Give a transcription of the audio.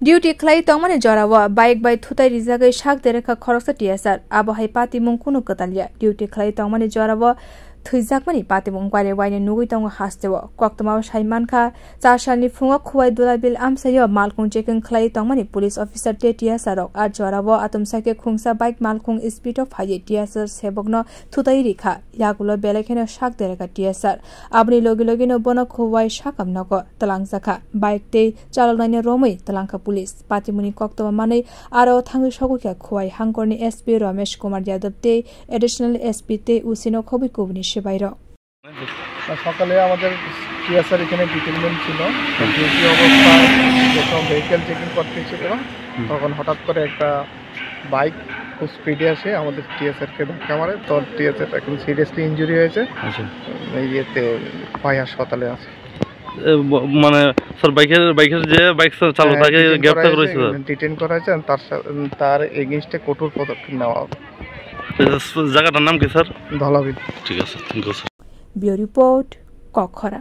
Duty clay tongmani jorawa bike by thutai rizagai shak dereka khoroksa TSR abohai patimung kunu katalya duty clay tongmani jorawa thuijakmani patimung kware waine nugui tongo hastewo koktama saimankha charsalni funga khuwai dulabil amsayo malkhung checking clay tongmani police officer te TSR rok ar jorawa atumsake khungsa bike malkhung speed of haye TSR sebokno thutai rikha yagulo belekheno shak dereka TSR abni logi no bono khuwai shakam nako talangjaka bike te chaloknaini romoi talangkha police patimuni koktama manei aro thangi sogukya khuwai hangkorni SP Ramesh Kumar Yadav te additional SP te usino khobi kubni বাইরে সকালে আমাদের TSR এখানে ডিটেইনমেন্ট ছিল duty অবস্থায় যখন vehicle checking করতেছিল তখন হঠাৎ করে একটা বাইক খুব স্পিডে আসে আমাদের টিএসআরকে ধাক্কা মারে তো টিএসআর এখন সিরিয়াসলি ইনজুরি হয়েছে এই ইয়েতে পাই হাসপাতালে আছে মানে স্যার বাইকের যে বাইক চালক তাকে গ্রেফতার করেছে ডিটেইন করা হয়েছে তার এগেইনস্টে কঠোর পদক্ষেপ নেওয়া হবে জায়গাটার নাম কি স্যার ধলাবিল ঠিক আছে thank you sir bureau report কখরা।